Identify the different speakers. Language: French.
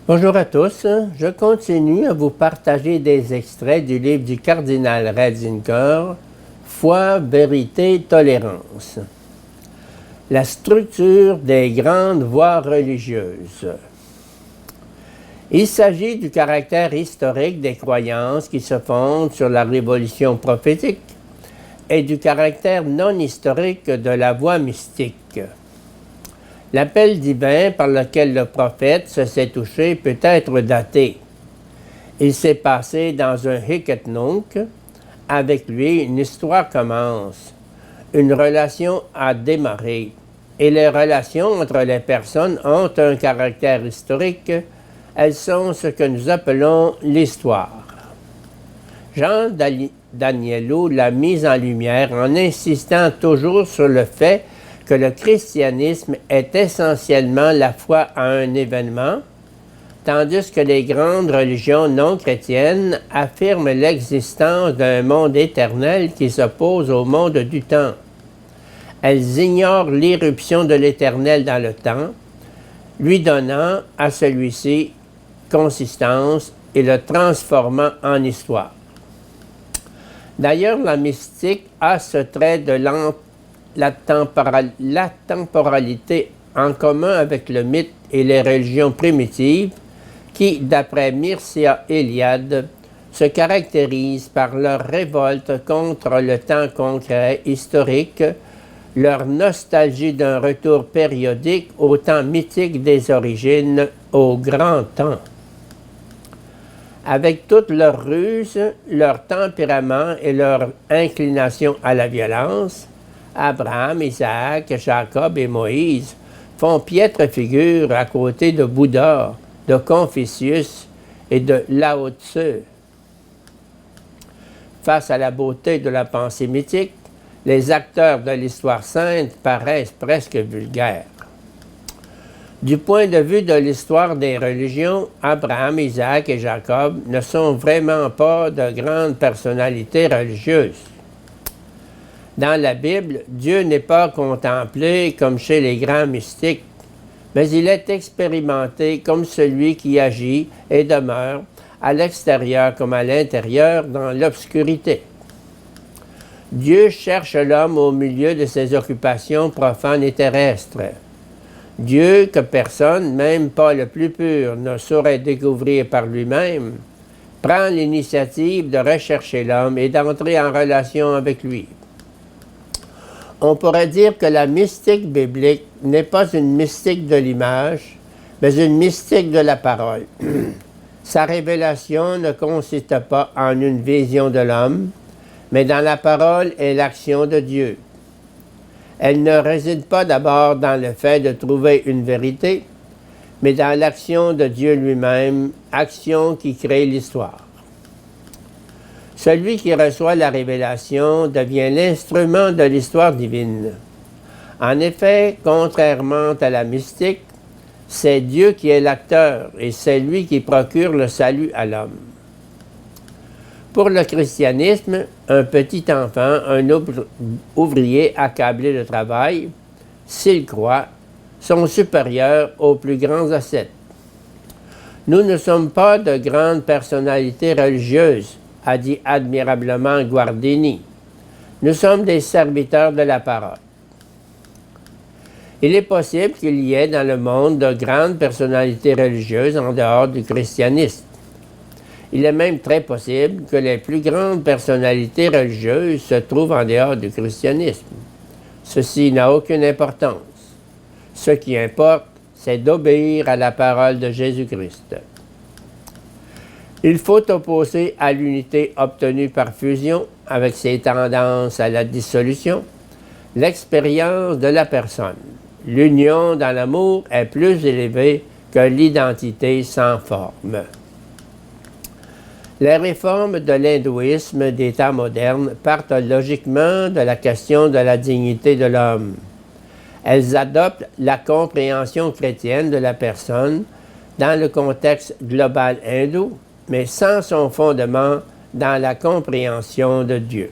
Speaker 1: Bonjour à tous, je continue à vous partager des extraits du livre du cardinal Ratzinger, Foi, vérité, tolérance. La structure des grandes voies religieuses. Il s'agit du caractère historique des croyances qui se fondent sur la révélation prophétique et du caractère non historique de la voie mystique. L'appel divin par lequel le prophète se s'est touché peut être daté. Il s'est passé dans un Hicketnunk. Avec lui, une histoire commence. Une relation a démarré. Et les relations entre les personnes ont un caractère historique. Elles sont ce que nous appelons l'histoire. Jean Danielou l'a mise en lumière en insistant toujours sur le fait que le christianisme est essentiellement la foi à un événement, tandis que les grandes religions non chrétiennes affirment l'existence d'un monde éternel qui s'oppose au monde du temps. Elles ignorent l'irruption de l'éternel dans le temps, lui donnant à celui-ci consistance et le transformant en histoire. D'ailleurs, la mystique a ce trait de la temporalité en commun avec le mythe et les religions primitives qui, d'après Mircea Eliade, se caractérisent par leur révolte contre le temps concret historique, leur nostalgie d'un retour périodique au temps mythique des origines, au grand temps. Avec toutes leurs ruses, leur tempérament et leur inclination à la violence, Abraham, Isaac, Jacob et Moïse font piètre figure à côté de Bouddha, de Confucius et de Lao Tzu. Face à la beauté de la pensée mythique, les acteurs de l'histoire sainte paraissent presque vulgaires. Du point de vue de l'histoire des religions, Abraham, Isaac et Jacob ne sont vraiment pas de grandes personnalités religieuses. Dans la Bible, Dieu n'est pas contemplé comme chez les grands mystiques, mais il est expérimenté comme celui qui agit et demeure à l'extérieur comme à l'intérieur dans l'obscurité. Dieu cherche l'homme au milieu de ses occupations profanes et terrestres. Dieu que personne, même pas le plus pur, ne saurait découvrir par lui-même, prend l'initiative de rechercher l'homme et d'entrer en relation avec lui. On pourrait dire que la mystique biblique n'est pas une mystique de l'image, mais une mystique de la parole. Sa révélation ne consiste pas en une vision de l'homme, mais dans la parole et l'action de Dieu. Elle ne réside pas d'abord dans le fait de trouver une vérité, mais dans l'action de Dieu lui-même, action qui crée l'histoire. Celui qui reçoit la révélation devient l'instrument de l'histoire divine. En effet, contrairement à la mystique, c'est Dieu qui est l'acteur et c'est lui qui procure le salut à l'homme. Pour le christianisme, un petit enfant, un ouvrier accablé de travail, s'il croit, sont supérieurs aux plus grands ascètes. Nous ne sommes pas de grandes personnalités religieuses, a dit admirablement Guardini. Nous sommes des serviteurs de la parole. Il est possible qu'il y ait dans le monde de grandes personnalités religieuses en dehors du christianisme. Il est même très possible que les plus grandes personnalités religieuses se trouvent en dehors du christianisme. Ceci n'a aucune importance. Ce qui importe, c'est d'obéir à la parole de Jésus-Christ. Il faut opposer à l'unité obtenue par fusion, avec ses tendances à la dissolution, l'expérience de la personne. L'union dans l'amour est plus élevée que l'identité sans forme. Les réformes de l'hindouisme des temps modernes partent logiquement de la question de la dignité de l'homme. Elles adoptent la compréhension chrétienne de la personne dans le contexte global hindou, mais sans son fondement dans la compréhension de Dieu.